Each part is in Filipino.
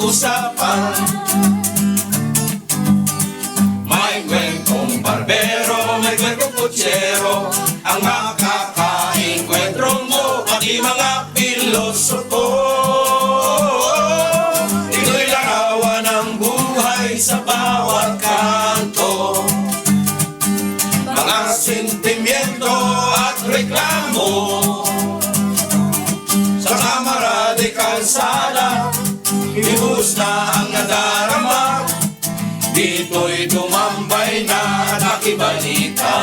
usapan. May kwentong barbero, may kwentong kutsero, ang makakainkwentro mo, pati mga pilosopo. Ito'y larawan ng buhay sa bawat kanto, mga sentimiento at reklamo. Sa kamara de kalsada, ibus na ang nadarama, dito'y tumambay na nakibalita.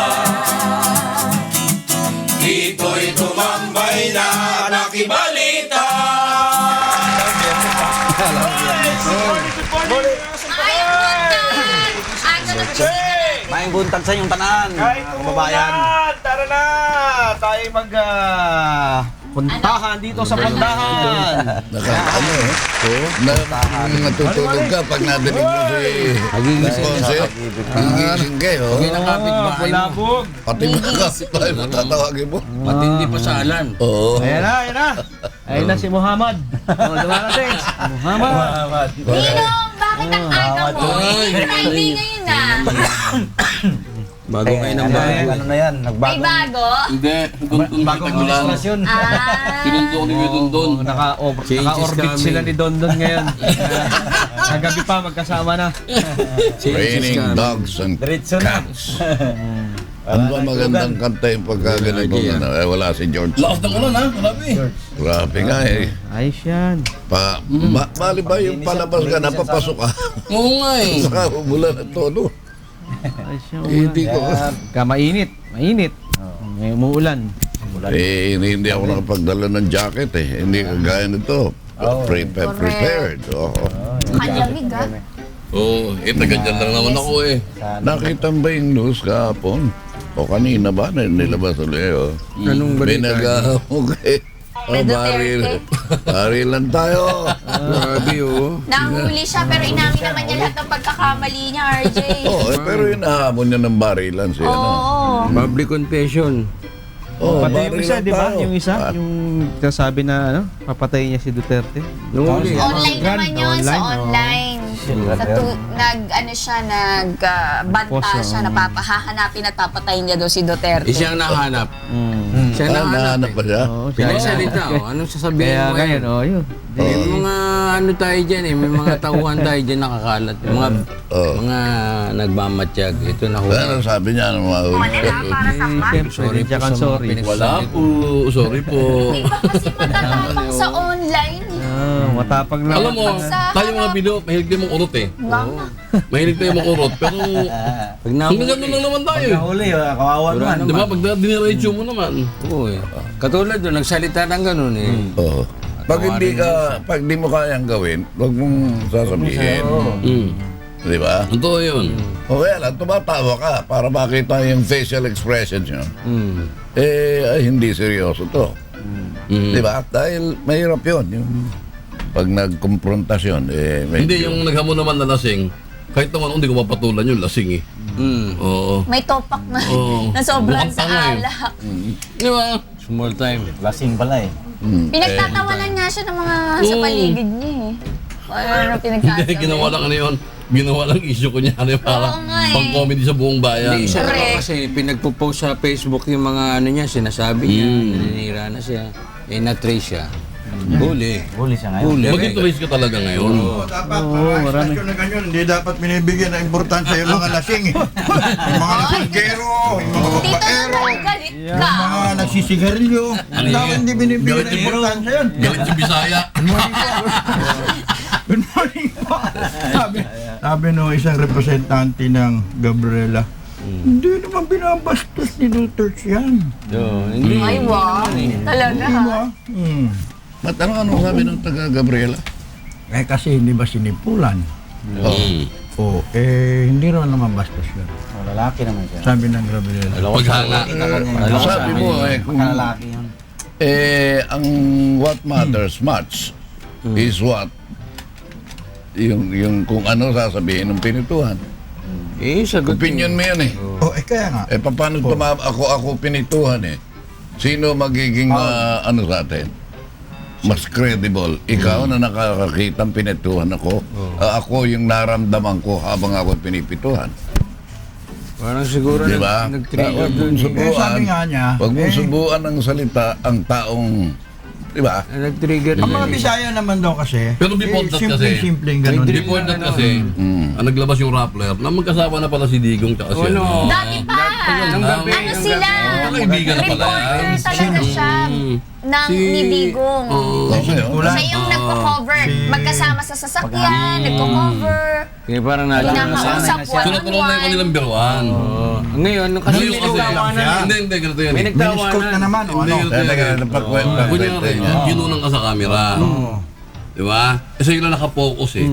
Dito'y tumambay na nakibalita. Maing buntag sa inyong tanan, Kahit kababayan. umulan, tara na! Tayo puntahan dito sa Pandahan. Natutulog ka pag nadinig mo si Ponce. Gigising kayo. Bulabog. Pati mga kapitbahay mo tatawagin mo. Matindi pa sa alan. Oo. Ayan na, ayan na. Ayan na si Muhammad. Dumarating. Muhammad. Ninong, bakit ang aga mo? Friday ngayon na. Bago kayo ng bago. Ano na yan? May Nagbagong bago? Hindi, Dondon bagong tagulan. administrasyon. Sinundo ko ni Dondon. Naka-orbit sila ni Dondon ngayon. Kagabi pa, magkasama na. Raining dogs and Diretso na. cats. Ano ba magandang kanta yung pagkaganito? Wala si George. Lakas ng ulan ha, marami. Grabe nga eh. Ayos yan. Bali ba yung palabas ka, napapasok ka? Oo nga eh. Saka umulan at todo. Ayos yan. Hindi ko. Mainit. Mainit. May umuulan. Hindi ako nakapagdala ng jacket eh. Hindi kagaya nito. Prepared. Oo. Kanyamig ha? Oo, taga-dyan lang naman ako eh. Nakita mo ba yung news kahapon? O kanina ba? Nilabas ulit oh. Anong May balita? nag-ahog eh. May Baril. Duterte. Barilan tayo. Grabe oh. Nahuli siya pero inamin naman niya lahat ng pagkakamali niya, RJ. Pero inahamon niya ng barilan siya. Oo. Public confession. Pati yung isa, di ba? Yung isa, Ah. yung sabi na papatayin niya si Duterte. Nunguli. Online naman yun, sa online. Online, Ano siya, nagbanta siya, napapahahanapin at papatayin niya daw si Duterte. Siya ang nahanap. Siya ang nahanap Nahanap pa siya? Oo, siya. Pinagsalita oh. Anong sasabihin Kaya mo ganyan, ngayon? yun. May mga ano tayo dyan eh, may mga tauhan tayo dyan nakakalat. Mga nagmamatsyag. Ito na Ano sabi niya? Ano mga Siyempre, Sorry hindi po ka sa sorry. mga Wala po. Sorry po. Di ba kasi matatapang sa online? Matapang na. Alam mo, tayo mga bilo, mahilig tayo mong urot eh. Mama. Mahilig tayo mong urot. Pero Pag hanggang ganun lang naman tayo eh. nahuli, kawawa naman. Di ba? Pag diniretso mo naman. Oo eh. Katulad doon, nagsalita ng ganun eh. Oo. Pag di mo kayang gawin, huwag mong sasabihin. Di ba? Totoo yun. O kaya lang, tumatawa ka para makita yung facial expression nyo. Ay, hindi seryoso to. Di ba? Dahil mahirap yun. Yung pag nagkonfrontasyon, Hindi, yung naghamon naman na lasing, kahit naman hindi ko mapatulan yung lasing eh. Oo. May topak na, Oo. na sobrang sa Bukang tanga eh. alak. Di ba? Small time. Lasing pala eh. Pinagtatawanan nga siya ng mga sa paligid niya eh. Ano Hindi, pinagkatawanan? ginawa lang ano yun. Ginawa lang issue ko niya. Ano, para Oo nga eh. pang-comedy sa buong bayan. Hindi, isa Correct. lang kasi pinagpo-post sa Facebook yung mga ano niya, sinasabi niya, naninira na siya. Na-trace siya. Huli. Huli siya ngayon. Huli. Mag-interest ka talaga ngayon. Dapat istasyon na ganyan, hindi dapat binibigyan ng importansya yung mga lasing eh. Yung mga lasingero, yung mga Dito babaero, naman galit yung ka. mga nagsisigarilyo. Dapat hindi binibigyan ng importansya yun. Galit si Bisaya. Good morning po. Sabi no isang representante ng Gabriela, hindi naman binabastos ni Duterte yan. Hindi. Ay, wow. Talaga Di ha. ba? Ba't ano sabi ng taga Gabriela? Eh kasi hindi ba sinipulan? O, hindi naman naman bastos yun. Lalaki naman siya. Sabi ng Gabriela. Paghanga. Sabi mo kung Lalaki yun. ang what matters much is what yung kung ano sasabihin ng pinituhan. Sagot Opinion mo yan eh. Kaya nga. Paano ako pinituhan eh? Sino magiging ano sa atin? mas credible. Ikaw na nakakakitang pinituhan ako. Ako yung naramdaman ko habang ako pinipituhan. Parang siguro Di ba? nag-trigger Huwag dun. mong subuan. sabi nga niya, Huwag mong subuan ng salita ang taong, di ba? Nag-trigger Ang mga dun. Bisaya naman daw kasi, Pero before that kasi, simpleng ganun. before that kasi, ang naglabas yung Rappler, na magkasama na pala si Digong tsaka si Ano? Dati pa! Nung gabi, Ano nung sila? Kaibigan na pala Reporter yan. talaga siya ni Digong. Okay, Siya yung nagko-cover. Magkasama sa sasakyan, nagko-cover. Kaya parang naalala ko sa Kinakausap Sunod na lang yung kanilang biruan. Ngayon, nung kasi Ngayon may kasi, nagtawanan eh. hindi, ganito yan. May eh. Miniscourt na nagtawanan. naman, o Hindi, ano? ganito yan. Kunyari, Kunyari, ginunang ka sa camera. Di ba? Kasi yun lang nakapokus eh.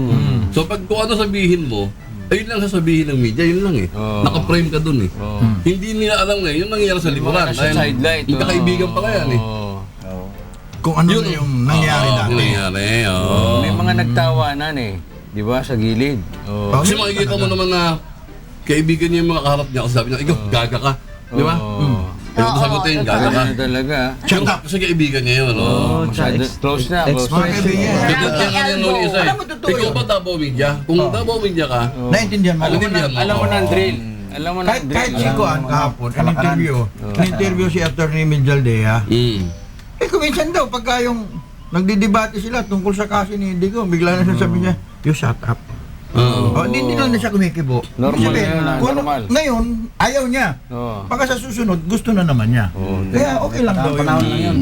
So pag kung ano sabihin mo, ayun lang sasabihin ng media, yun lang eh. Naka-frame ka dun eh. Hindi nila alam ngayon, yung nangyayari sa likuran. Nasa sidelight. Magkakaibigan pala yan eh. Kung ano na yung nangyari Oo, dati. nangyayari, oo. May mga nagtawanan eh. Di ba? Sa gilid. Oh, Kasi makikita mo naman na kaibigan niya yung mga kaharap niya. Kasi sabi niya, ikaw, gaga ka. Di ba? Ayaw ko sagutin, gaga ka. Ano talaga? Pero kasi kaibigan niya yun, no? Masyado close na. Close Mga kaibigan. Kaya kaya nga yung isa eh. Alam mo, totoo Ikaw yun. ba Davao Media? Kung Davao Media ka, Naintindihan mo? Alam mo na ang drill. Alam mo na Kahit, ang drill. kahit si Kuan kahapon, in-interview si Atty. Mijaldea, eh kuminsan daw, pagka yung nagdidebate sila tungkol sa kaso ni Digong, bigla na sabi niya, you shut up. Hindi lang na siya kumikibo. Normal Sabi, yun, kung ano- normal. Ngayon, ayaw niya. Oo. Pagka sa susunod, gusto na naman niya. Kaya okay lang daw Panahon lang yun.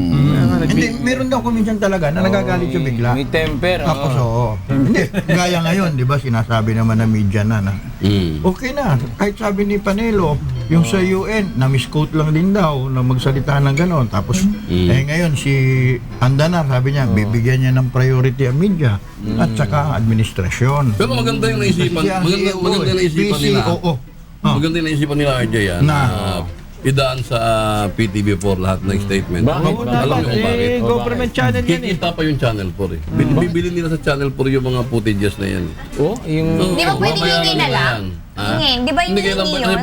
Hindi, meron daw kuminsan talaga na nagagalit siya bigla. May temper. Tapos oo. Hindi, gaya ngayon, di ba, sinasabi naman ng media na okay na. Kahit sabi ni Panelo, yung sa UN, na-misquote lang din daw na magsalita ng gano'n. Tapos, ngayon, si Andanar, sabi niya, bibigyan niya ng priority ang media at saka administrasyon. pero maganda yung naisipan, maganda yung naisipan nila. PCOO. Maganda yung naisipan nila RJ yan. Na? Idaan sa PTV4 lahat ng statement. Bakit? Alam niyo kung bakit? Government channel yan eh. Kikita pa yung Channel 4 eh. Bibili nila sa Channel 4 yung mga footages na yan. Oh, yung... Di ba pwede babayaran hingin na nila lang? yan. Ha? Hingin. Di ba Hindi hingin kailangan yun? kasi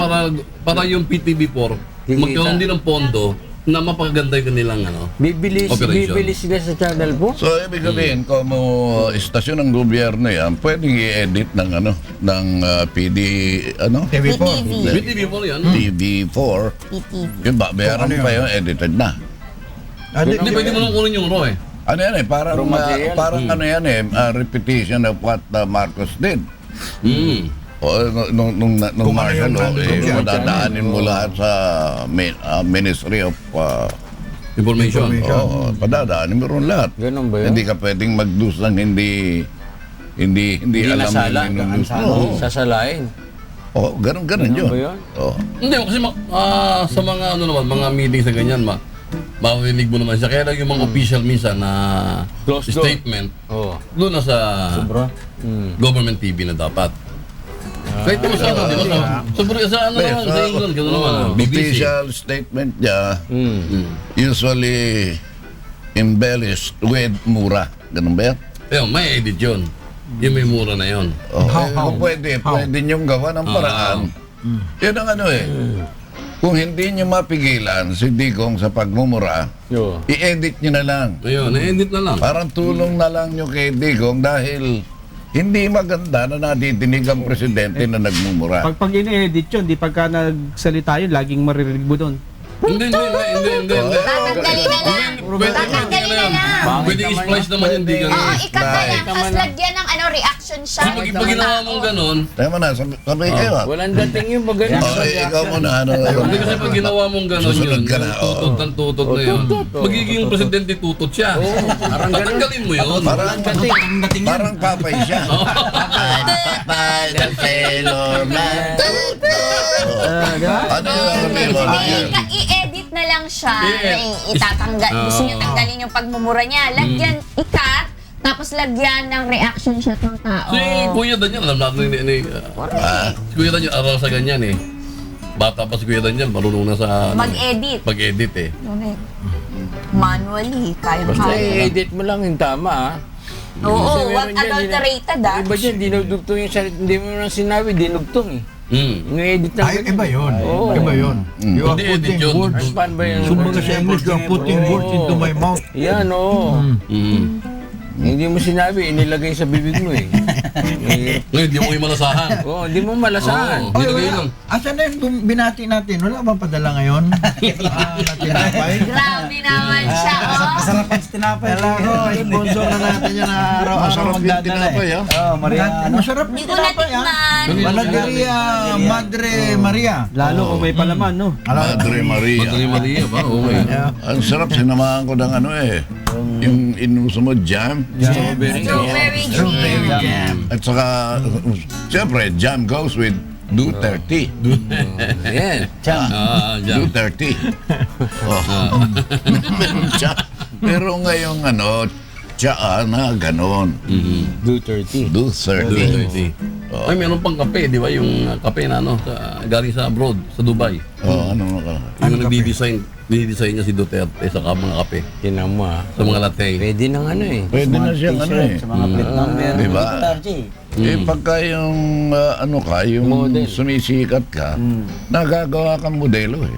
para yung PTV4 magkaroon din ng pondo na mapaganda yung kanilang Bibili Operation. sila sa channel po? So, ibig sabihin, kung istasyon ng gobyerno yan, pwedeng i-edit ng PD, TV4. PTV4 yan. TV4. PTV. Yung bayaran mo pa yung edited na. Hindi pwede mo nang kunin yung raw eh. Ano yan eh, parang, Raw material. parang ano yan eh, repetition of what Marcos did. O, nung Kung ano martial yung law, nandun siya. madadaanin mo lahat sa Ministry of Information. padadaanin mo ron lahat. Ganun ba yun? Hindi ka pwedeng mag-dus ng hindi alam nasala. yung Sasalain. ganun Ganun yun. ba yun? Hindi, kasi sa mga mga meetings na ganyan, marinig mo naman siya. Kaya lang yung mga official minsan na Close door. statement, Oh. doon na sa government TV na dapat. Kahit mo sa di ba? Sa England, gano'n naman. BBC. Official statement niya usually embellished with mura. Ganun ba yan? Ayun, may edit yun. Yung may mura na yun. Kung pwede niyong gawa ng paraan. Yun ang kung hindi niyo mapigilan si Digong sa pagmumura, Yo. i-edit nyo na lang. Ayun, na-edit na lang. Parang tulong na lang nyo kay Digong dahil hindi maganda na nadidinig ang presidente na nagmumura. Pag ini-edit yun, di pagka nagsalita yun, laging maririnig mo doon. Hindi. Tatanggalin na lang. Tatanggalin na lang. Pwede i-splice naman yung di ganun. Oo, ikat na lang. Tapos lagyan ng reaction shot. Kasi pag ginawa mong ganun, Tama na, sabi kayo. Walang dating yung bagay. Ikaw muna, hindi kasi pag ginawa mong ganun Susunod yun, ka na, tutot ng tutot na yun, magiging presidente tutot siya. Tatanggalin mo yun. Parang papay siya. Papay ng pelo na Ano yung I-edit na lang siya. Yeah. Itatanggal. Gusto niyo tanggalin yung pagmumura niya. Lagyan, ikat. Tapos lagyan ng reaction shot ng tao. Si Kuya Daniel, alam natin si Kuya Daniel, aral sa ganyan eh. Bata pa si Kuya Daniel, marunong na sa Mag-edit. Mag-edit eh. Manually. Kaya Basta kaya. i-edit mo lang yung tama, Oo, Kasi what meron dyan, adulterated ah. Iba dyan, dinugtong yung salita. Hindi mo nang sinabi, dinugtong eh. Ng-edit lang. Ay, iba yun. Oo. Iba yun. You are Hindi, putting edit yun. words. Paano ba yun? Kumbaga sa English, you are putting words into my mouth. Yan, oo. Hindi mo sinabi, inilagay sa bibig mo eh. Ngayon, di mo kayo malasahan. Oo, hindi mo malasahan. Oo. Nilagay lang. Asan na yung binati natin? Wala bang padala ngayon? Na tinapay? Grabe naman siya, oh. Masarap ang tinapay. Kala ko, sponsor na natin yan na araw-araw Masarap yung magdadala tinapay, eh. ah. Oh, Maria, ano? Masarap Hindi yung ko tinapay, ha? natikman. Panaderia Madre Maria. Lalo kung may palaman, no? Madre Maria. Madre Maria ba? Okay. Ang sarap, sinamahan ko ng ano eh. Yung inuso mo, jam. Strawberry. Strawberry jam. At saka, siyempre, jam goes with Duterte. Yan. Jam. Jam. Duterte. Oh. Meron siya. Pero ngayong ano, tsaa na ganon. Duterte. Duterte. Ay, meron pang kape, di ba? Yung kape na ano, galing sa abroad, sa Dubai. Oh, ano ka? Yung nagdi-design niya si Duterte sa mga kape, Tinan mo ah. sa mga latte. Pwede ng ano eh. Pwede na siyang ano eh. Sa mga plate number. Diba? Tarji. Eh, pagka yung, ano ka, yung Model. sumisikat ka, nagagawa kang modelo eh.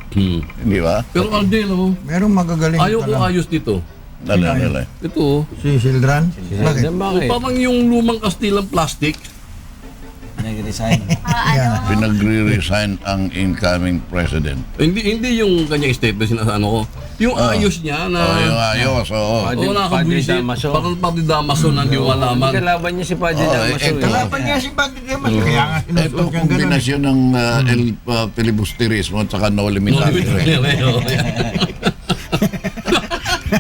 Di ba? Pero Aldel, oh, Merong magagaling ayaw ko pala. ayos dito. Nalala. Ito, Si Sildran? Bakit? Yan bakit? parang yung lumang kastilang plastic. Nag-resign. Yan. Pinagre-resign ang incoming president. Hindi yung kanyang statement sinasano ko. Yung ayos niya na... Oh, yung ayos, oo. Padre- Oo, nakakabuisit. Padre Damaso. Parang Padre Damaso na hindi mo malaman. Kalaban niya si Padre Oo, Damaso eto. eh. Kalaban niya si Padre Demas. Kaya nga Ito, sinusuot niyang ganun. kombinasyon ng filibusterismo at saka no limitary.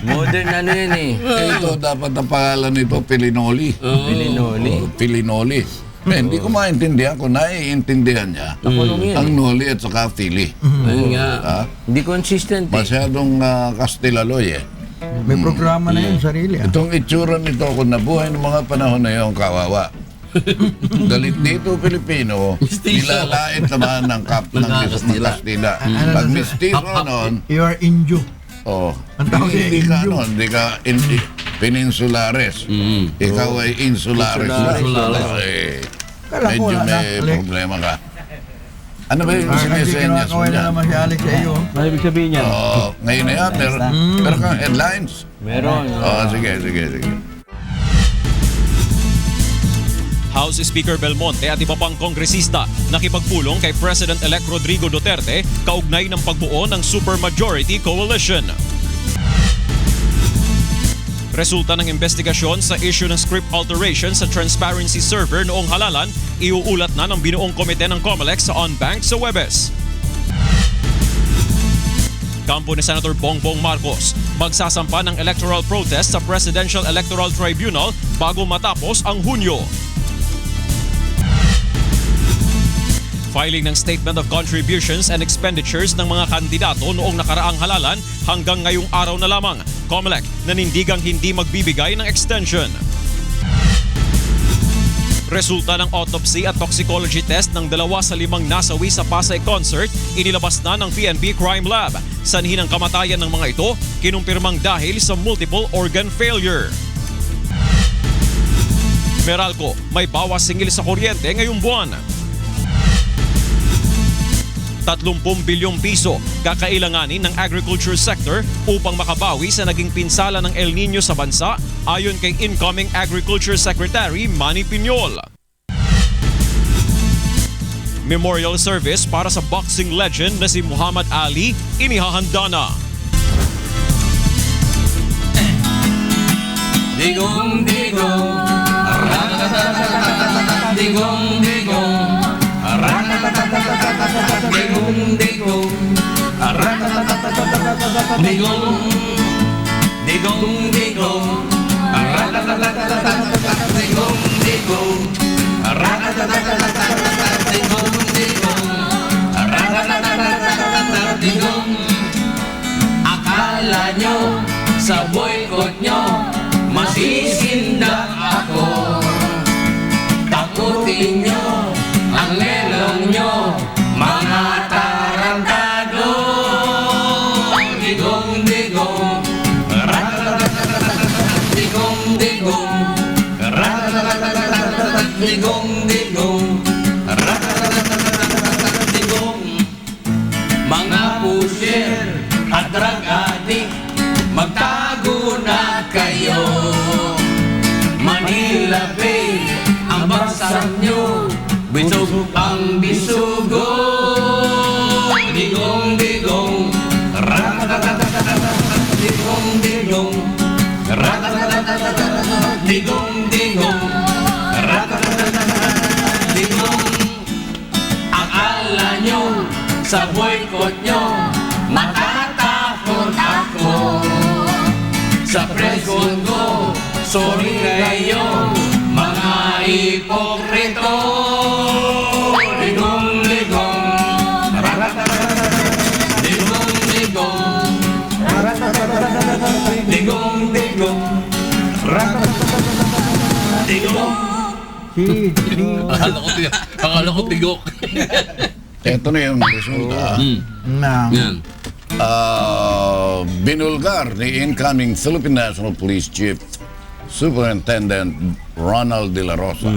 Modern ano yan eh. Ito, dapat ang pangalan nito, Pilinoli. Pilinoli. Pilinoli. Hindi ko maintindihan kung naiintindihan niya Nakulong yan ang eh. noli at saka fili. Ayun nga. Ha? Hindi consistent eh. Masyadong kastilaloy eh. May programa na yun, sarili. ah. Itong itsura nito, kung nabuhay ng mga panahon na yun, kawawa. Galit dito, Pilipino, Mistiso. nilalait naman ng kap ng Kastila. Kastila. Pag mistiso noon, You are inju. oh, Ang tawag hindi niya, ka Indio. ano, hindi ka peninsulares. Ikaw ay insulares. Insulares. Eh, Kala ko medyo wala na. may problema ka. Ano ba yung Kasi sinesenyas mo kinakaway na dyan? naman si Alex sa iyo. Ano ibig sabihin niya? Oh, ngayon na yan, pero kang headlines. Meron. Oh, sige. House Speaker Belmonte at iba pang kongresista nakipagpulong kay President-elect Rodrigo Duterte kaugnay ng pagbuo ng Supermajority Coalition. Resulta ng investigasyon sa issue ng script alteration sa transparency server noong halalan, iuulat na ng binuong komite ng COMELEC sa OnBank sa Huwebes. Kampo ni Senator Bongbong Marcos, magsasampa ng electoral protest sa Presidential Electoral Tribunal bago matapos ang Hunyo. Filing ng Statement of Contributions and Expenditures ng mga kandidato noong nakaraang halalan hanggang ngayong araw na lamang. COMELEC nanindigang hindi magbibigay ng extension. Resulta ng autopsy at toxicology test ng 2 sa 5 nasawi sa Pasay concert inilabas na ng PNP Crime Lab. Sanhi ng kamatayan ng mga ito, kinumpirmang dahil sa multiple organ failure. Meralco, may bawas singil sa kuryente ngayong buwan. 30 bilyong piso kakailanganin ng agriculture sector upang makabawi sa naging pinsala ng El Nino sa bansa ayon kay incoming Agriculture Secretary Manny Piñol. Memorial service para sa boxing legend na si Muhammad Ali inihahanda na. Digong, digong, digong, digong, digong, digong, digong, digong, digong, digong, digong, digong. Akala nyo sa boycott nyo masisindak ako. Takutin nyo ang lelong nyo, mga tarantado. Digong, digong, digong, digong, digong-digong, digong. Mga pusher at drug addict, magtago na kayo. Manila Bay, ang baksak nyo, bisog ang bisugo. Digong-digong, digong-digong, digong-digong, digong. Akala nyo sa boycott nyo matatakot ako. Sa presyon ko, sorry kayo mga ipokrito. Digong-digong, digong-digong, digong-digong, digong. Akala ko tigok. Ito na yung resulta. Yan. Binulgar ni incoming Philippine National Police Chief Superintendent Ronald De La Rosa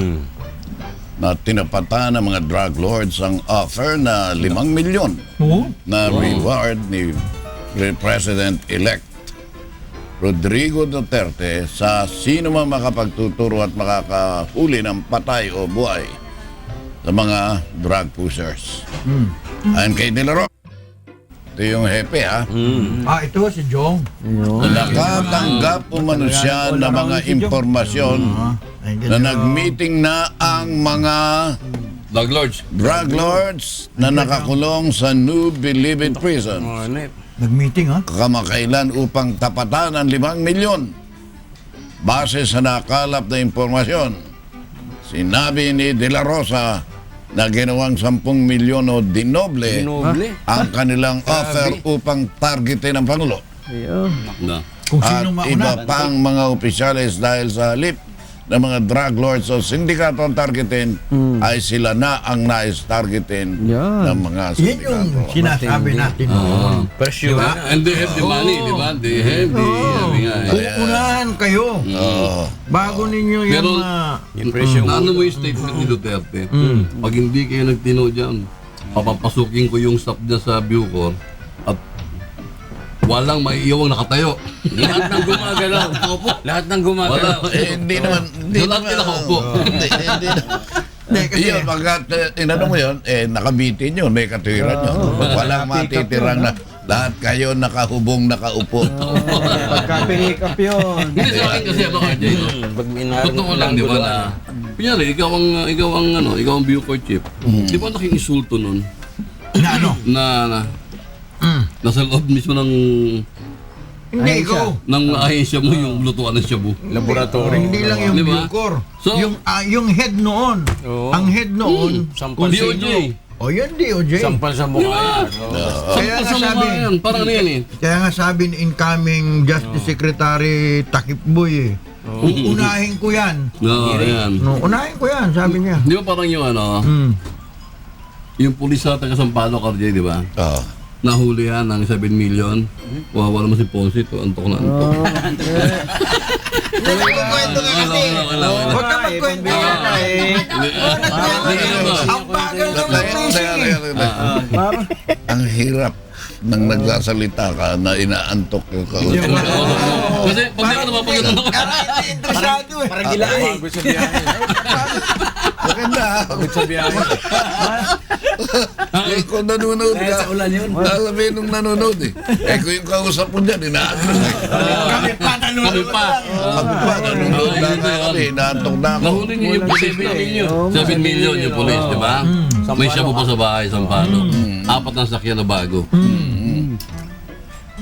na tinapatan ng mga drug lords ang offer na 5 milyon na reward ni President-elect Rodrigo Duterte sa sino man makapagtuturo at makakahuli ng patay o buhay sa mga drug pushers. Ayon kay De La Rosa, ito yung hepe Ito si Jong. nakatanggap umano siya ng mga impormasyon na nag-meeting na ang mga Drug lords. drug lords na nakakulong sa New Bilibid Prison Nag-meeting kamakailan upang tapatan ang 5 milyon. Base sa nakalap na impormasyon, sinabi ni De La Rosa na ginawang 10 milyon o dinoble ang kanilang offer upang targetin ang Pangulo Na. Kung at sino iba mauna. pang mga opisyalis dahil sa halip ng mga drug lords o sindikato ang targetin ay sila na ang nais-targetin ng mga Yan yung sindikato. sinasabi natin. Diba? And they have the money, di ba? They have the... Uunahan kayo bago ninyo yung Pero, ano mo yung statement ni Duterte? Pag hindi kayo nagtino dyan, papapasukin ko yung staff dyan sa Bucor at walang maiiwang nakatayo. Lahat ng gumagalaw. Lahat ng gumagalaw. Hindi naman. Lahat kinakaupo. Hindi kasi yun, pagkat inano mo yun, nakabitin yun, may katuwiran yun. Walang matitirang na lahat kayo nakahubong, nakaupo. Pagka-pick up yun. Hindi sa akin kasi ano, RJ, no? Totoo lang, di ba na? Kunyari, ikaw ang Bucor chief. Di ba naking-insulto nun? na ano? Nasa loob mismo ng Hindi ikaw. ahensya mo yung lutuan ng shabu. Laboratory. Hindi lang yung Di ba? Bucor. So, yung head noon. Ang head noon. Sampal DOJ. O yan DOJ. Sampal sa mukha yan. Kaya nga sabi, Parang ano yan eh. kaya nga sabi ni incoming Justice Secretary Takip Boy uunahin ko yan. No, ayan. No, unahin ko yan, sabi niya. Di ba parang yung yung pulis sa taga Sampaloc, RJ, di ba? Nahuli yan ng 7 million. Wawa naman si Ponce ito. Antok na antok. Nagkukwento ka kasi. Huwag ka magkwento yan Ang bagal ng Ang hirap nang nagsasalita ka na inaantok yung kausap. Kasi pag di ka napapagod ng hindi interesado eh. Parang gilahin. Maganda ha? Pagod sa biyahe. Kung nanonood ka, sasabihin nung nanonood kung yung kausap mo dyan, inaantok Kami pa nanonood. nanonood na kami, inaantok na ako. Nahuli niyo yung pulis na 7 million yung pulis, di ba? May shabu pa sa bahay, Sampaloc. 4 na sakyan na bago.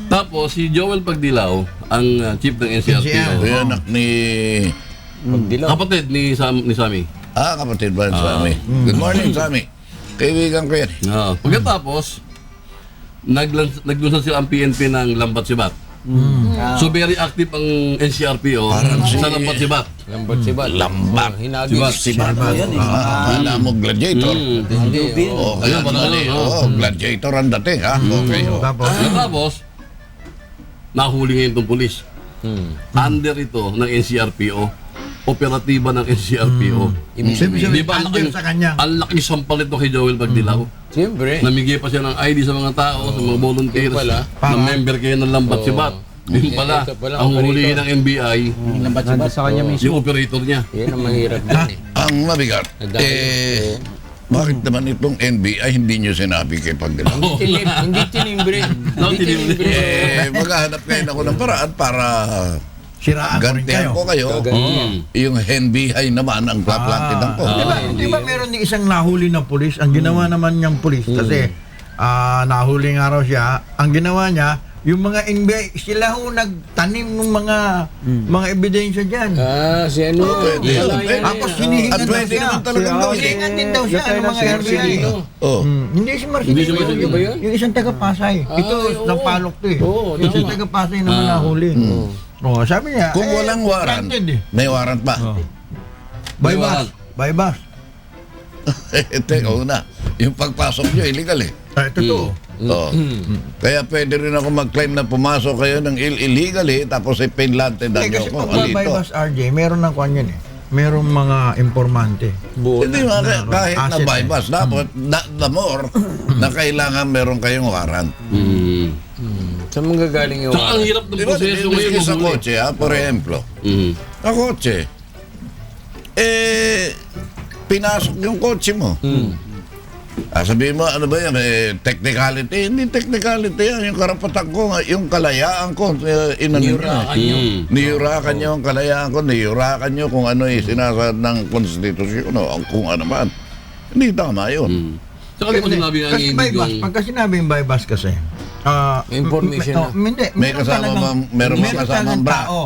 Tapos si Joel Pagdilaw, ang chief ng NCRPO. Ito yung anak ni... Kapatid ni Sammy. kapatid ba yung Sammy? Good morning, Sammy. Kaibigan ko yan. Pagkatapos, naglunsad sila ang PNP ng Lambat Sibat. So very active ang NCRPO sa Lambat Sibat. Lambat si Bat. Lambak. Sibat. Alam mo, gladiator. Oo, kaya mali. Gladiator ang dating, ha? Okay. Tapos, nahuli ngayon itong pulis. Under ito ng NCRPO. operatiba ng NCRPO. Ibig sabihin, Di ba, andyan sa kanya. ang laki sampal ito kay Joel Bagdilaw. siyempre. Namigay pa siya ng ID sa mga tao, sa mga volunteers, Yun pala. na member kayo ng Lambat Sibat. Yun pala, Ito pala, ang operator. hulihin ng NBI, Nandun sa kanya mismo. yung operator niya. Yan ang mahirap din eh. Ang mabigat, bakit naman itong NBI hindi nyo sinabi kay Pagdilaw? Hindi tinimbre. No, Hindi tinimbre. tinimbre. Maghahanap kayo ako ng paraan para Siraan ko rin gantihan kayo. ko kayo. Yung NBI naman ang paplantitan ko. Di ba meron din isang nahuli na pulis? Ang ginawa naman niyang pulis kasi nahuli nga raw siya. Ang ginawa niya, yung mga NBI, sila ho nagtanim ng mga ebidensya dyan. Si ano? pwede. Tapos hinihingan At daw pwede siya. naman talagang gawin. Hinihingan din daw siya ng mga NBI. Oh. Hindi si Marcelino. Hindi si Marcelino ba yun? Yung isang taga-Pasay. Ito, oo. napalok to eh. Oo, Yung isang tama. taga-Pasay naman nahuli. Sabi niya, Kung walang warrant, granted eh. may warrant pa. Bypass. Bypass. Teka, una. Yung pagpasok nyo, illegal eh. Totoo. Oo. Kaya pwede rin ako mag-claim na pumasok kayo ng illegally tapos pinlanted Eh, nyo kasi ako. pag bypass RJ, meron ng kwan yun eh. Merong mga informante. Hindi mga kahit na Asset bypass, dapat the more na kailangan meron kayong warrant. Saan manggagaling yung Saka ang hirap ng Diba, proseso ngayon. sa mahuli. kotse, por ejemplo. Sa kotse, pinasok yung kotse mo. Sabihin mo, ano ba yan, technicality? Hindi technicality yan. Yung karapatan ko, yung kalayaan ko, Niyurakan nyo. niyurakan nyo ang kalayaan ko, niyurakan nyo kung ano yung sinasad ng konstitusyon o kung ano man. Hindi tama yun. Saka di mo sinabi nga Kasi ni bypass, yung... pagka sinabing bypass kasi, Information na. Hindi, May kasama meron mga kasamang bra. tao.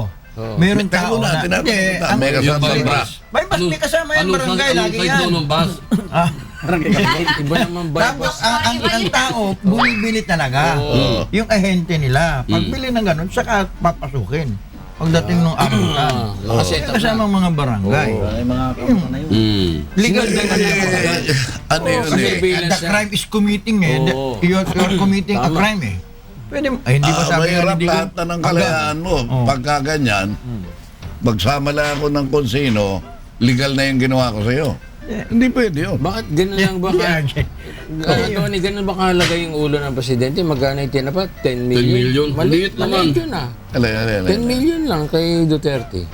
Meron tao Tao na, na. tinatanong Hindi, kita, ang may Yung kasama barangay. bra. bypass may kasama yung barangay, lagi Anong yan. size ng bus? Iba naman Tapos bypass. ang tao, bumibili talaga. Yung ahente nila. Pagbili ng ganun, saka papasukin. Pagdating ng arutan. Kasi kasama ang mga barangay. Ay, mga kampo na yun. Legal din na Ano yun Kasi eh? surveillance The crime is committing eh. Oo. You're committing a crime eh. Pwede, hindi ba sabi Mahirap hindi ko- lahat na ng kalayaan mo. Pagka ganyan, magsama lang ako ng konsino, legal na yung ginawa ko sa'yo. Hindi pwede yun. Bakit ganun lang ba? Tony, ganun ba kahalaga yung ulo ng presidente? Magkano yung tinapat? 10 million? 10 million? Maliit Maliit naman. yun ah. 10 Alay. million lang kay Duterte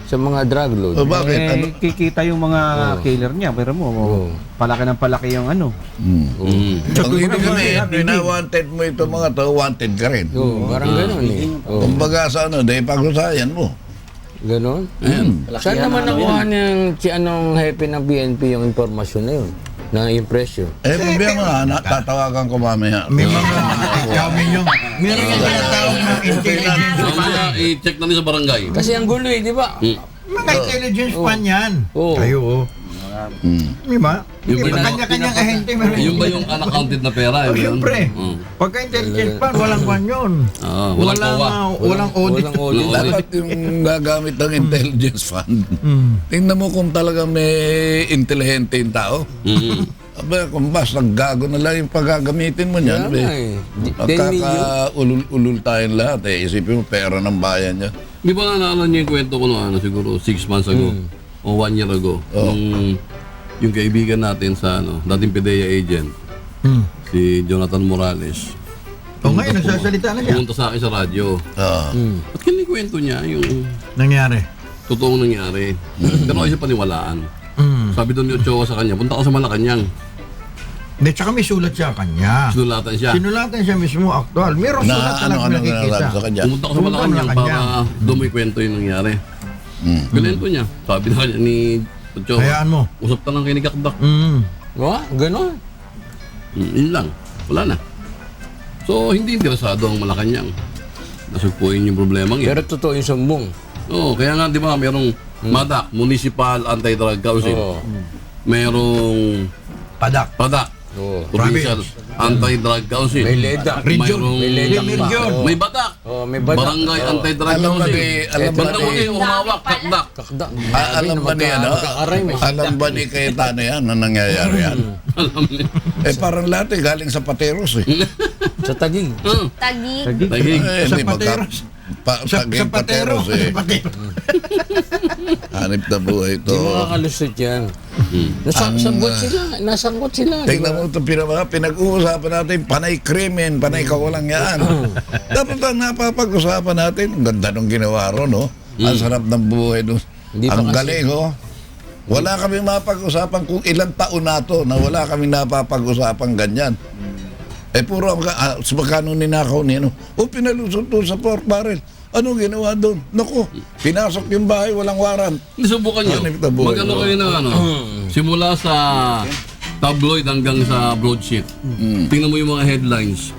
sa mga drug load. O bakit? Ano? Kikita yung mga killer niya, pero palaki ng palaki yung ano. Ang ibig sabihin, pinawanted mo ito mga to, wanted ka rin. Parang ganun eh. Kumbaga sa ano, dahil pagrusayan mo. Ganon? Saan naman nakuha niyang si anong hepe ng PNP yung impormasyon na yun? Na yung presyo? Problema nga, tatawagan ko mamaya. May mga kami yung meron yung tinatawag ng intelligence. Mamaya, i-check na rin sa barangay. Kasi ang gulo eh, di ba? Mga intelligence pan yan. Oo. Kayo oh. Di ba? Yung Hindi ba kanya-kanyang ahente meron. Yung ba yung unaccounted na pera? Oh, Yun? siyempre. Oo. Pagka intelligence pan, walang pan yun. Walang kawa. Walang audit. Walang audit. Dapat yung gagamit ng intelligence fund. Tingnan mo kung talagang may intelihente yung tao. Aba, kung basta gago na lang yung paggagamitin mo niyan. Kaya nga eh. 10 million. Magkaka-ulul tayong lahat eh. Isipin mo, pera ng bayan niya. Di ba naalala niyo yung kwento ko noong siguro 6 months ago o 1 year ago? Yung kaibigan natin sa dating PDEA agent, si Jonathan Morales. O ngayon, nagsasalita na siya. Pumunta sa akin sa radyo. At kinikwento niya yung Nangyari. totoong nangyari. Pero ay siya paniwalaan. Sabi doon ni Ochoa sa kanya, punta ka sa Malacanang. Hindi, tsaka may sulat siya kanya. Sinulatan siya. Sinulatan siya mismo aktual. Meron sulat talaga nakikita. sa kanya. Pumunta ka sa Pumunta ka Malacanang sa para Malacanang. doon may kwento yung nangyari. Kwento niya. Sabi na kanya ni Ochoa, Hayaan mo. usap ka lang kay Nikakdak. Ganon. Yun lang. Wala na. So, hindi interesado ang Malacanang. Nasugpuin yung problema Pero totoo yung sumbong. Oo, kaya nga di ba merong MADAC, Municipal Anti-Drug Council. Oo. Merong Padak. PADAC, Provincial Anti-Drug Council. May LEDAC. Mayroong May LEDAC pa. Oo. may BADAC. May badak. Barangay Anti-Drug Alam ba Council. ni- alam ba Bandang ni- uli, umawak, kakdak. Kakda. Alam ba ni ano? Alam ba ni Cayetano yan na nangyayari yan? Alam niyo. Parang lahat galing sa Pateros eh. Sa Tagig. Tagig. Tagig. Hindi, Sa Pateros. Sa Pateros patero. eh. Sa patero. Hanip na buhay ito. Hindi makakalusot yan. Nasangkot sila. Tingnan mo ito, pinag-uusapan natin, panay krimen, panay kawalang yan. Dapat ang napapag-usapan natin, ang ganda nung ginawa ron, no? Ang sarap ng buhay doon. Ang galing, oh. Wala kaming mapag-usapan kung ilang taon na to na wala kaming napapag-usapan ganyan. Puro magkano ninakaw niya, no? Pinalusot to sa pork barrel. Ano ginawa doon? Naku, pinasok yung bahay, walang waran. Subukan nyo. Mag-ano kayo ng ano? Simula sa tabloid hanggang sa broadsheet. Tingnan mo yung mga headlines.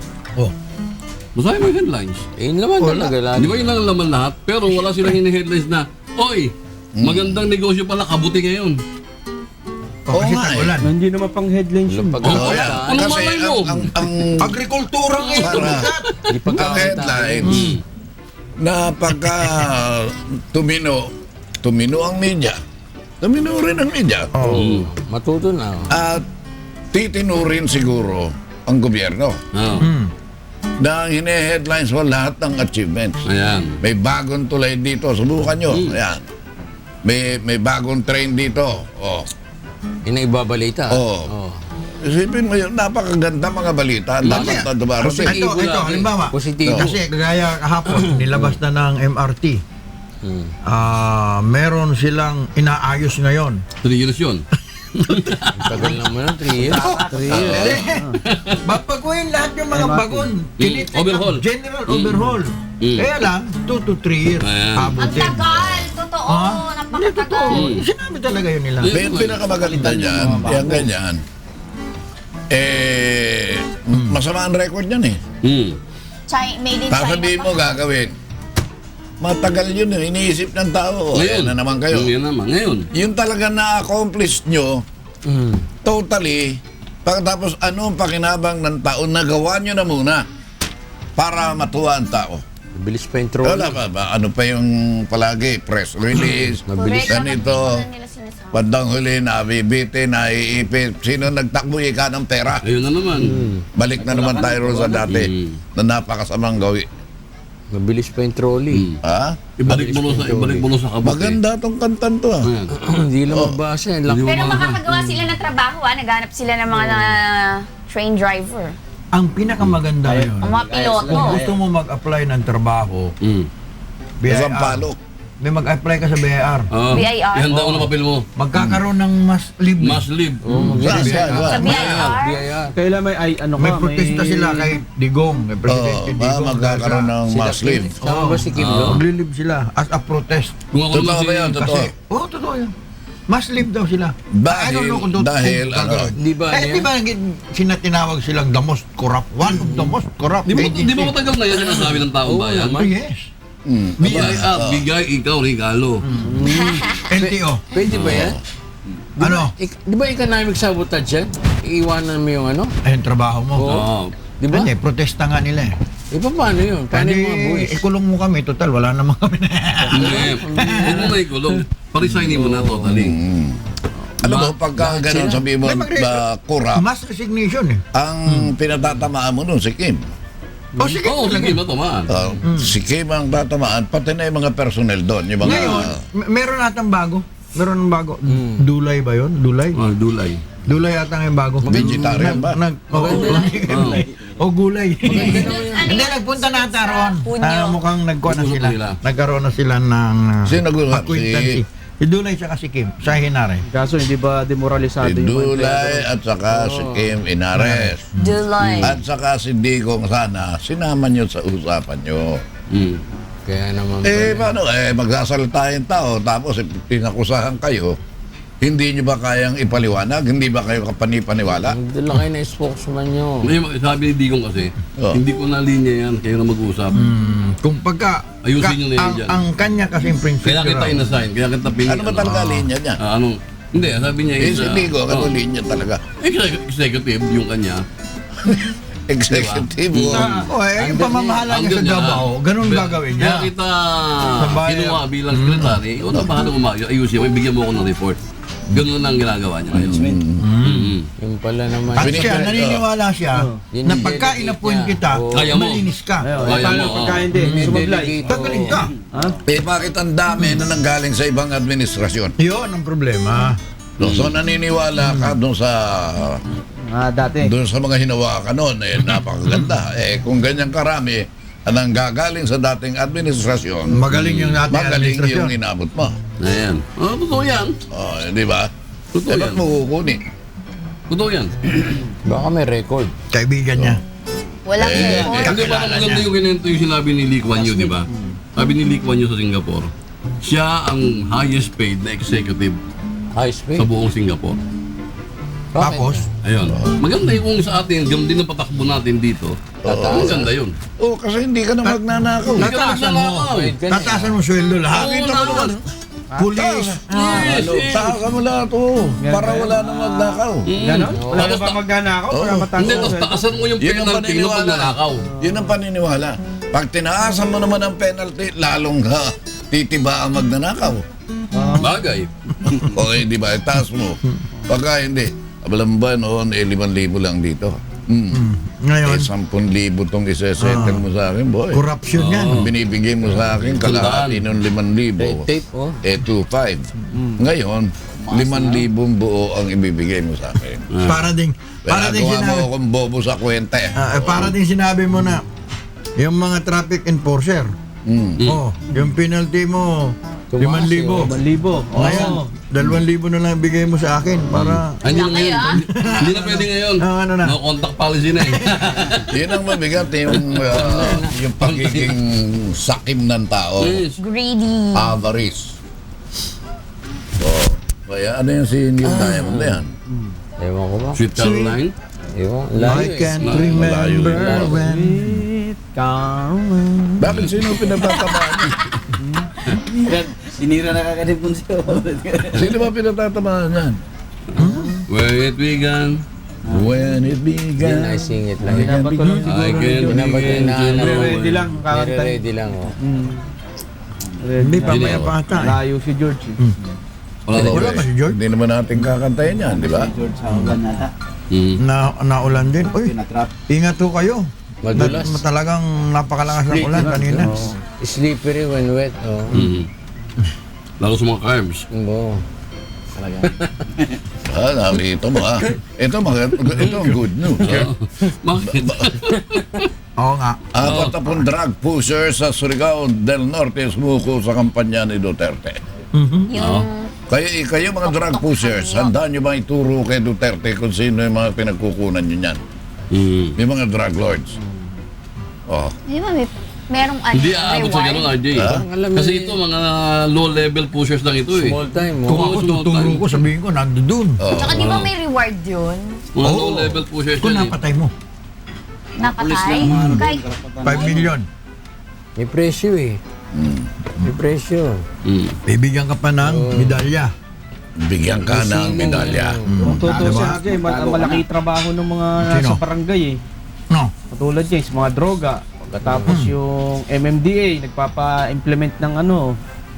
Basahin mo yung headlines. Yun naman talaga lang. Di ba yun lang laman lahat? Pero wala silang headlines na, oy, magandang negosyo pala, kabuti ngayon. Oh, kasi tagulan. Hindi naman pang headlines yun. Ano malay mo? Agrikultura ngayon. Ang headlines na pagka tumino ang media, tumino rin ang media. Matuto na. At titino rin siguro ang gobyerno na hine-headlines mo lahat ng achievements. Ayan. May bagong tulay dito, subukan nyo. Ayan. May bagong train dito. Yun ang ibabalita. Isipin mo yun, napakaganda mga balita. Dapat na dumarating. Ito, halimbawa. Positibo. Kasi kagaya kahapon, nilabas na ng MRT. Meron silang inaayos ngayon. 3 years yun. Tagal naman ng 3 years. 3 years. Babaguhin lahat yung mga bagon. Overhaul. General overhaul. Kaya lang, 2 to 3 years. Ang tagal, totoo, napakatagal. Sinabi talaga yun nila. Yung pinakamaganda dyan, yung ganyan, masama ang record niyan eh. Made in Tapos China sabihin pa. mo gagawin. Matagal yun, iniisip ng tao. Ngayon na naman kayo. Yung talaga na-accomplish nyo, totally, pagkatapos anong pakinabang ng tao, nagawa nyo na muna para matuwa ang tao. Mabilis pa yung troll. Wala ba? Ano pa yung palagi? Press release, ganito. Bandang huli, nabibitin, naiipit. Sino nagtakbo ika ng pera? Ayun na naman. Balik na naman tayo sa dati na napakasamang gawi. Mabilis pa yung trolley. Ha? Ibalik mo sa kabuti. Maganda tong kantan to ah. Hindi lang mabasa. Pero makakagawa sila ng trabaho, naghanap sila ng mga train driver. Ang pinakamaganda yun, Ang mga piloto. kung gusto mo mag-apply ng trabaho, Isang palo. may mag-apply ka sa BIR. BIR. Ihanda mo na papel mo. Magkakaroon ng mas libre. Mas live. Sa BIR. Kailan may May protesta sila kay Digong, may Presidente Digong. Magkakaroon ng muslim. Sama ba si Kim doon? Maglilib sila as a protest. Kung ako naman Totoo ba yan? si... Totoo. Totoo yan. Mas live daw sila. I don't know kung Dahil Di ba di ba sinatinawag silang the most corrupt? One of the most corrupt Di ba agency. matagal na yan sinasabi ng taong bayan? Oh, yes. BIR, bigay ikaw regalo. NTO. Pwede ba yan? Ano? Di ba economic sabotage yan? Iiwanan mo yung ano? Ayun, trabaho mo. Oo. Di ba? Hindi, protesta nga nila eh. Paano yun? Paano yung mga buwis? Ikulong mo kami, total, wala naman kami na. Huwag mo na ikulong. Parisignin mo na totally. Ano ba, pagka gano'n sabihin mo, corrupt, Mass resignation eh. ang pinatatamaan mo nun, si Kim. O sige, Oo, sige ba tumaan? Si Kim ang tatamaan, pati na yung mga personnel doon. Yung mga, ngayon, meron natang bago. Meron ng bago. Dulay ba yun? Dulay? Dulay. Dulay ata yung bago. Vegetarian ba? O gulay. Hindi, nagpunta na ata roon. Mukhang nagkuha na sila. Nagkaroon na sila ng Sino nagulap? acquaintance. Si Dulay tsaka si Kim, sa Hinare. Kaso hindi ba demoralisado Si yung mga Dulay at saka si Kim Inares. July. At saka si Digong sana, sinama nyo sa usapan nyo. Kaya naman Paano? Magsasalita yung tao, tapos pinakusahan kayo. Hindi nyo ba kayang ipaliwanag? Hindi ba kayo kapanipaniwala? Dala kayo na spokesman nyo. Sabi ni Digong kasi, hindi ko na linya yan, kayo na mag-usap. Kung pagka, Ayusin nyo na yan dyan. ang kanya kasi prinsipyo. Kaya kita inasign, kaya kita pinili. Ano ba talaga linya niya? Hindi, sabi niya Si Digong, ano linya talaga? Executive yung kanya. Executive. Yung pamamahala niya sa Davao, ganun gagawin niya. Kaya kita kinuha bilang sekretary, ikaw na bahala ayusin mo, bigyan mo ako ng report. Ganun ang ginagawa niya ngayon. Yung pala naman. At siya, naniniwala siya Yun na yung pagka delegate in-appoint niya. kita, Kaya mo. malinis ka. Kaya Paano mo, pagka hindi? Sumablay. Tanggalin ka. Bakit ang dami na nanggaling sa ibang administrasyon? Yun ang problema. No, so naniniwala ka doon sa Dati. doon sa mga hinawakan noon, napakaganda. Kung ganyan karami ang nanggagaling sa dating administrasyon, Magaling yung dating magaling administrasyon. yung inabot mo. Ayan. Totoo yan. Di ba? Totoo Ba't yan. mo kukunin? Totoo yan. Baka may record. Kaibigan niya. Walang record. Hindi ba maganda yung ganito yung sinabi ni Lee Kuan Yew, di ba? Sabi ni Lee Kuan Yew sa Singapore, siya ang highest paid na executive High speed. sa buong Singapore. Tapos, Ayun. Maganda yung kung sa atin, ganun din ang patakbo natin dito. Maganda yun. Kasi hindi ka na magnanakaw. Hindi ka Tataasan mo. nagnanakaw. Tatasan mo sweldo lahat. Nakita mo naman. Pulis. Taasan mo lahat, para wala nang magnakaw. Ganon? Wala na ba magnanakaw? Wala mataas Hindi, ang tapos sweldo? taasan mo yung Yun ang penalty ng paniniwala. pagnanakaw. Yun ang paniniwala. Pag tinaasan mo naman ang penalty, lalong ka titiba ang magnanakaw. Bagay. Okay, di ba? Taas mo. Pagka hindi, alam ba noon, 5,000 lang dito. Ngayon, 10,000 tong isa-settle mo sa akin, boy. corruption yan. Ang binibigay mo sa akin, kalahati ng 5,000. Tape, oh. 2,500. Ngayon, 5,000 buo ang ibibigay mo sa akin. Para ding Pinagawa mo sinabi, akong bobo sa kwenta. para ding sinabi mo na yung mga traffic enforcer. Oh, yung penalty mo 5,000. 1,000. Ngayon, 2,000 na lang bigay mo sa akin para Hindi na ngayon. Hindi na pwede ngayon. ano na. No contact policy na eh. Yun ang mabigat, yung pagiging sakim ng tao. Yes. Greedy. Avarice. So, kaya ano yung si Neil Diamond na yan? Ewan ko ba? Sweet Caroline. Ewan. I Layo eh. can't Malayo remember yun. when. Bakit sino pinatatamaan niya? Sinira na kagad yung punsyo. Sino ba pinatatamaan niyan? Where it began. When it Yun, began. I sing it lang. Binabato lang siguro. I can't Binabato begin na to ano. know. Ready lang, kakanta. Ready lang, oh. Hindi pa may pata eh. Layo si George. Wala daw. Wala ba si George? Hindi naman natin kakantayin yan, di ba? George Haugan nata. Naulan din. Uy, Pinatrap. ingat ho kayo. Madulas. Talagang napakalakas ng ulan kanina. Slippery when wet, oh. Lalo sa mga carbs. Oo. Nakita mo Ito ang good news. Bakit? Oo nga. 40 drug pushers sa Surigao del Norte sumuko sa kampanya ni Duterte. Yung Kayo mga drug pushers, handa nyo bang ituro kay Duterte kung sino yung mga pinagkukunan nyo niyan? May mga drug lords. di ba merong ano, Hindi aabot sa ganun, RJ. Kasi ito, mga low-level pushers lang ito eh. Small time, Kung oh. ako tuturo ko, sabihin ko, nandun. Tsaka di ba may reward yun? Mga Oo. low-level pushers Kung yan eh. napatay mo, Napatay? Kahit 5 million. May presyo eh. May presyo. Bibigyan ka pa ng medalya. Bigyan ka ng medalya. Kung totoo Diba? siya, Jay, malaki trabaho ng mga Sino? sa barangay eh. No. Katulad niya, sa mga droga. Pagkatapos yung MMDA, nagpapa-implement ng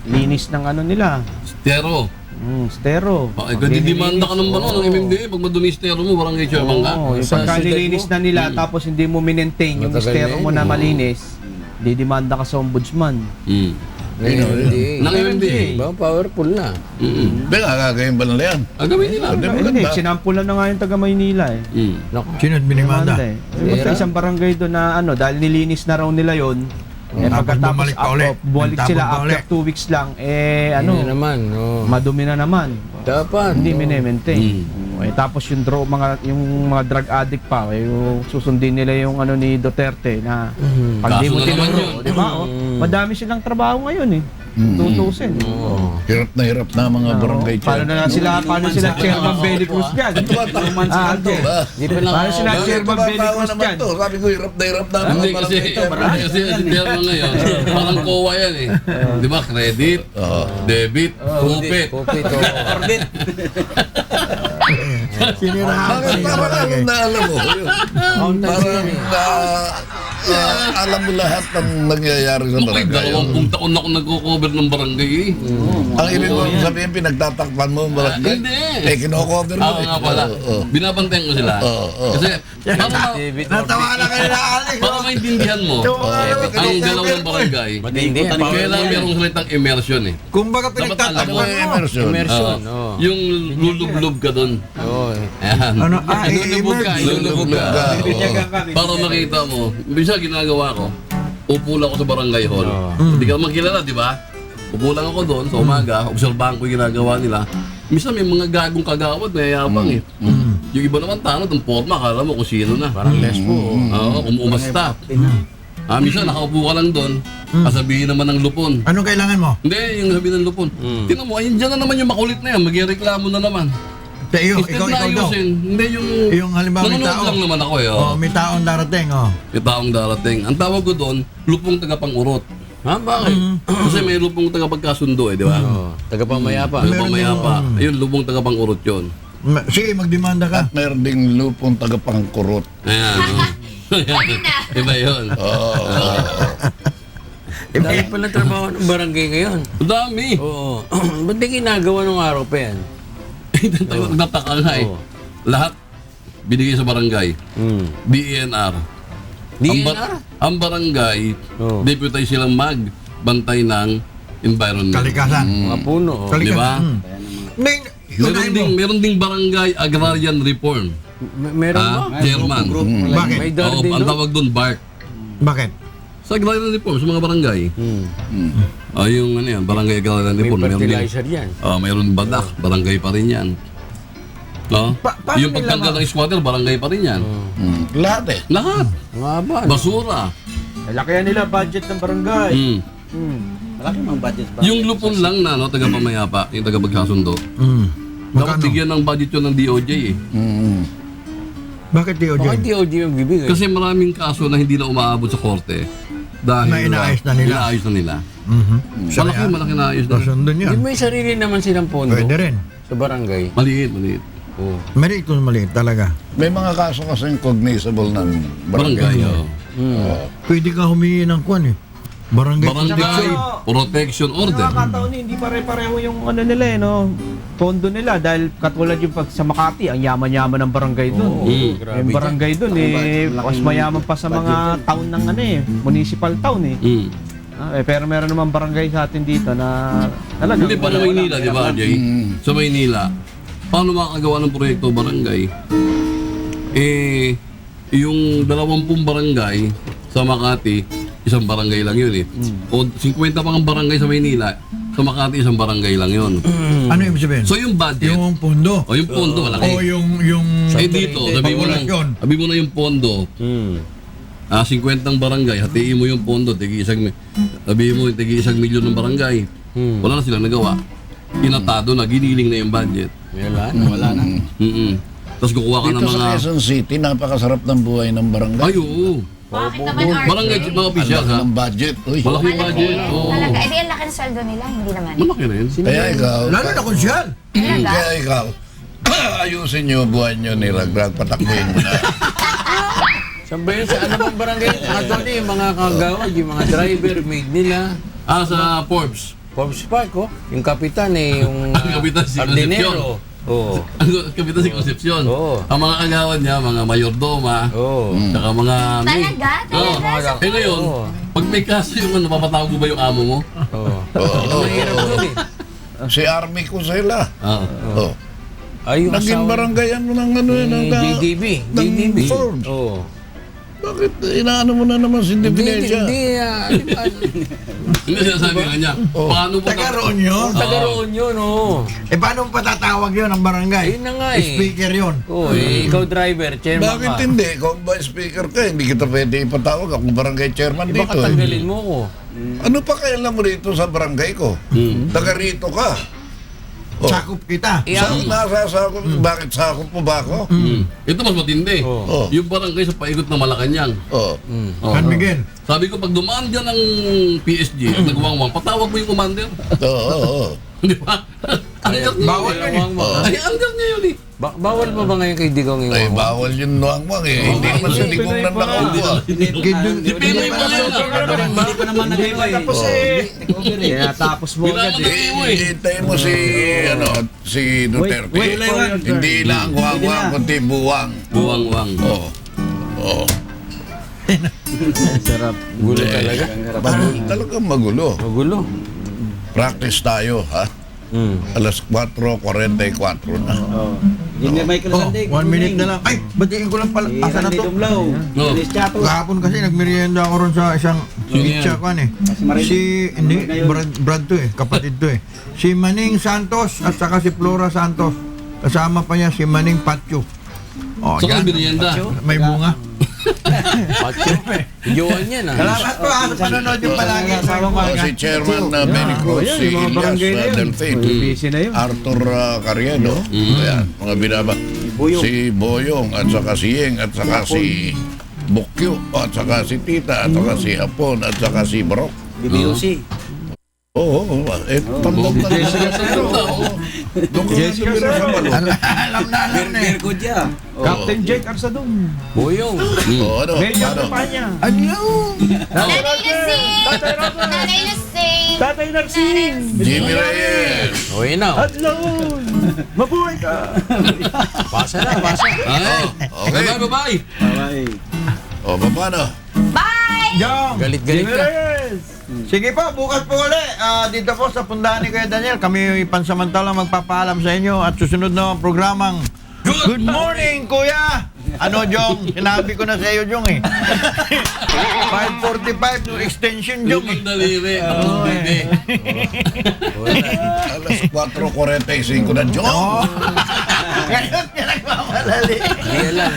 linis ng nila. Stero. Stero. Bakit kung didimanda ka ng ng MMDA, pag madumi stero mo, barangay chairman ka. Oo, yung Sa pagka syudad nilinis mo? na nila, tapos hindi mo minentain yung Matagal stero na mo yun, na eh. malinis, didimanda ka sa ombudsman. Hindi. Ng MMDA. Ba, powerful na. Bigla, gagawin ba nila yan? Agawin nila. Hindi, Hindi, maganda. sinampulan na nga yung taga Maynila eh. Naku. Sino at binimanda? Eh. Basta isang barangay doon na dahil nilinis na raw nila yon. Tapos bumalik pa ulit. Bumalik Tapos sila pa after ulit. 2 weeks lang, Ano naman, oh. madumi na naman. Dapat. Hindi oh. mine-maintain. Tapos yung mga drug addict pa, yung susundin nila yung ni Duterte na pag di Kaso mo na naman tinuro, yun. di ba? Madami silang trabaho ngayon eh. Tutusin. Hirap na mga barangay Paano na lang chairman. sila Chairman Belly Cruz dyan? Di pa lang. Paano sila Chairman Belly Tumatawa Cruz naman dyan? to. Sabi ko, hirap na mga Hindi barangay chairman. kasi si chairman ngayon, parang kowa yan eh. Di ba? Credit, debit, kupit. Kupit, oh. Sinirahan pa Bakit rin yung parang barangay. na alam mo? Parang alam mo lahat ng nangyayari sa Okay, barangay. 20 taon na ako nagko-cover ng barangay eh. Ang ibig mo sabihin, pinagtatakpan mo ang barangay. Hindi. Eh, kino-cover mo. Ako nga pala. Binabantayan ko sila. Kasi, Natawa na kayo na Alex. para maintindihan mo, ang galaw ng barangay, Matindi. kailangan merong salitang immersion eh. Kumbaga Dapat alam mo. pinagtatakpan mo. Immersion. Immersion. Oo. Yung lulublob ka doon. Oo. Ayan. Ano? Lulubog ka, lulubog ka. Para makita mo, bisa ginagawa ko, upo lang ako sa barangay hall. Hindi ka naman kilala, di ba? Upo lang ako doon sa umaga, obserbahan ko yung ginagawa nila. Minsan may mga gagong kagawad na yayabang eh. Yung iba naman tanong, itong forma, akala mo kung sino na. Parang lesbo. Oo, umuumasta. Minsan nakaupo ka lang doon, sasabihin naman ng lupon. Anong kailangan mo? Hindi, yung sabihin ng lupon. Tingnan mo, ayun dyan na naman yung makulit na yan, magreklamo na naman. Sa iyo, Instead ikaw na daw. ayusin, hindi yung... Yung halimbawa may nanonood tao. lang naman ako eh. Oh, may taong darating, oh. Yung taong darating. Ang tawag ko doon, lupong tagapang-urot. Ha, bakit? Kasi may lupong tagapagkasundo eh, di ba? Tagapamayapa. Tagapamayapa. Ayun, lupong tagapang-urot yun. Sige, magdemanda ka. At meron ding lupong tagapangkurot. Ayan. Ayun na. Iba yun. Dahil pala trabaho ng barangay ngayon. Ang dami. Oo. Ba't di ginagawa nung araw pa yan? Nagtataka nga eh. Oo. Lahat binigay sa barangay. DENR. DNR? Ang barangay, Oo. deputize silang magbantay ng environment. Kalikasan. Mga puno. oh. Di ba? May, Meron ding barangay agrarian reform. Meron ba? Chairman. Bakit? May Oo, garden ang doon? tawag doon, BARC. Bakit? Sa agrarian reform, sa mga barangay. Yung ano yan, barangay agrarian May reform. Meron din, fertilizer yan. mayroon badak, barangay pa rin yan. No? paano Yung nila pagtanggal ng squatter, barangay pa rin yan. Lahat eh. Lahat. Mahaba. Basura. Lakihan nila budget ng barangay. Malaki mga budget ba? Yung lupon lang na, no, taga-pamayapa, yung taga-pagkasundo. Magkano? Dapat bigyan ng budget yun ng DOJ eh. Bakit di Bakit Ojen? di OD yung bibigay? Kasi maraming kaso na hindi na umaabot sa korte. Dahil Na inaayos na nila. inaayos na nila. Malaki Malaki na ayos na. Kasundo Di niya. may sarili naman silang pondo Pwede rin. sa barangay. Maliit, maliit. Oo. Maliit kung maliit talaga. May mga kaso kasing cognizable ng Barangay, barangay. oh. Pwede ka humingi ng kwan eh. Barangay Barangay protection. protection order. Nakakataon hindi pare-pareho yung ano nila eh, no? Pondo nila dahil katulad yung pag sa Makati, ang yaman-yaman ng barangay doon. Yung barangay doon eh, mas mayaman pa sa mga town ng ano eh, municipal town eh. Pero meron naman barangay sa atin dito na talaga. Hindi pa na Maynila, di ba, Jay? Sa Maynila, paano makakagawa ng proyekto barangay? Yung 20 barangay sa Makati, isang barangay lang yun eh. O 50 pang barangay sa Maynila, sa Makati isang barangay lang yun. Ano ibig sabihin? So yung budget, Yung pondo. o yung pondo, malaki. O yung Dito, sabi mo na yung pondo. 50 ang barangay, hatiin mo yung pondo, sabihin mo, tigi 1 milyon ng barangay. Wala na silang nagawa. Inatado na, giniling na yung budget. Wala na. Tapos kukuha ka ng Dito sa mga... Quezon City, napakasarap ng buhay ng barangay. Ay, oo. Bakit naman RJ? Barangay, mga official Ang ha. ng budget. Uy. Malaki Malaki. budget. Oo. Talaga. Eh di ang laki ng sweldo nila, hindi naman. Malaki rin. Kaya ikaw, Lalo na konsyal. kaya ikaw, ayusin nyo buhay nyo ni Ragrag, patakbuhin mo na. Saan ba yun? Sa ano bang barangay? Katulad yung mga kagawad, yung mga driver, maid nila. Sa Forbes. Forbes Park, oh. Yung kapitan eh, yung Ang kapitan si Ordinero. Oo. Ang kapitan si Concepcion. Oo. Ang mga kagawad niya, mga mayordoma, Oo. saka mga... Talaga? Oo. Talaga? Eh ngayon, Oo. pag may kaso yung ano, mapatawag mo ba yung amo mo? Oo. Mahirap doon eh. Si Army ko sila. Oo. Oh. Ay, yung Naging asawa barangayan mo ng ano yun. ni JDB. ng JDB. Forbes. Oo. Bakit inaano mo na naman si Independencia? Hindi sinasabi nga niya, paano mo... Taga roon yun. Taga roon yun, oo. Eh paano mo patatawag yun ang barangay? Ayun na nga eh. Speaker yun. Oo, ikaw driver, chairman Bakit ka. hindi? Kung ba speaker ka, hindi kita pwede ipatawag. Ako barangay chairman Iba dito. katanggalin mo ko. Ano pa kailan mo dito sa barangay ko? Taga rito ka. Oh. Sakop kita. Saan nasasakop? Bakit sakop mo ba ako? Ito mas matindi. Oh. Yung barangay sa paikot ng Malacanang. Oh. Oh. San Miguel. Sabi ko, pag dumaan dyan ng PSG at nagwangwang, patawag mo yung commander. Oo. Di ba? Bawal yun eh. Ay, under niya yun eh. Bawal pa ba ngayon kay Digong yung Ay, wangwang? bawal yung nuwang-wang eh. Hindi naman sa digong na nakaupo. Si Pinoy pa yan. Hindi pa naman nag-iwa eh. Tapos kaya tapos mo agad eh. Pinamagay mo eh. Hintayin mo si Duterte. wait. Hindi lang huwang-huwang, kundi buwang. Buwang-wang. Oo. Oo. Sarap. Gulo talaga. Talagang magulo. Magulo. Practice tayo, ha? Alas 4:44 na. Jimmy Michael Sandig. 1 minute na lang. Ay, batiin ko lang pala. Asa na to? Dumlaw. No. Dennis Chato. Kahapon kasi nagmerienda ako ron sa isang pizza ko eh. Hindi, Brad to eh, kapatid to eh. Si Maning Santos at saka si Flora Santos. Kasama pa niya si Maning Patyo. Oh, So, yan. merienda. May bunga. Patyo. Jowan yan ah. Salamat po ha, sa panonood yung palagi sa O, umaga. si Chairman Benny Cruz, Ayan, si yung mga Elias barangay na yun. Delfin, Busy na yun. Arthur Carriedo, ayan, mga binaba. Si Boyong, at saka si Yeng, at saka si Bukyo, at saka si Tita, at saka si Hapon, at saka si Barok. BBOC. Oo, tambak na doon ka na sumira sa balon. Alam na na eh. Mercod ya. Captain Jake Arsadong. Boyong. Oo, ano, Mayor ano? ng Panya. Ano? Nanay Lasing! Tatay Robert. Nanay Lasing! Tatay Narsing. Jimmy Reyes. Okay na. Hello! Mabuhay ka! Pasa na, pasa. Ay, Okay. bye-bye. Bye. O, paano? Bye! Jong! Galit-galit ka. Sige po, bukas po ulit. Dito po sa pundahan ni Kuya Daniel, kami pansamantalang magpapaalam sa inyo at susunod na ang programang Good Morning, Kuya! Ano, Jong? Sinabi ko na sa iyo, Jong eh. 5:45 to extension, Jong eh. Lumang daliri. Ako hindi. Alas 4:45 na, John. Oo. Ngayon niya nagmamalali. Di alam.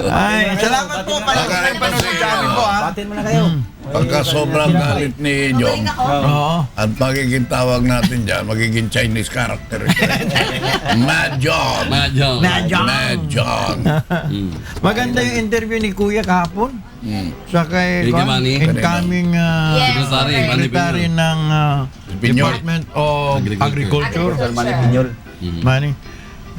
Ay, salamat po pala sa panonood sa amin po, ha? Batin mo na kayo. Pagka sobrang galit ni Jong, Oo. at magiging tawag natin dyan, magiging Chinese character. Mad John. Mahjong. Mad John. Maganda yung interview ni Kuya kahapon. Sa kay Kay Manny. incoming Yes. Secretary, Manny secretary Piñol. ng Piñol. Department of Agriculture. Mani Pinyol. Manny.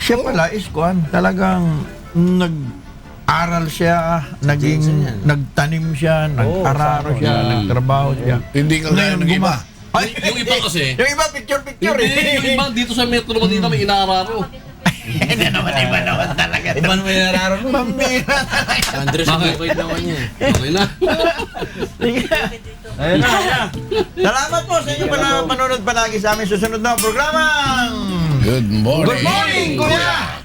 Siya pala is kuan, talagang nag-aral siya, nagtanim siya, nag-araro siya, nagtrabaho siya. Hindi ka gaya ng iba. Ay, Yung iba kasi, yung iba picture-picture hindi, yung eh. iba dito sa Metro Manila may inararo. Hindi naman, iba naman talaga. Iba naman yung nararo mo. Pambira. Andres, okay naman yan. Okay na. Ayun na. Salamat po sa inyo panonood palagi sa amin susunod na programang Good morning. Good Morning, Kuya!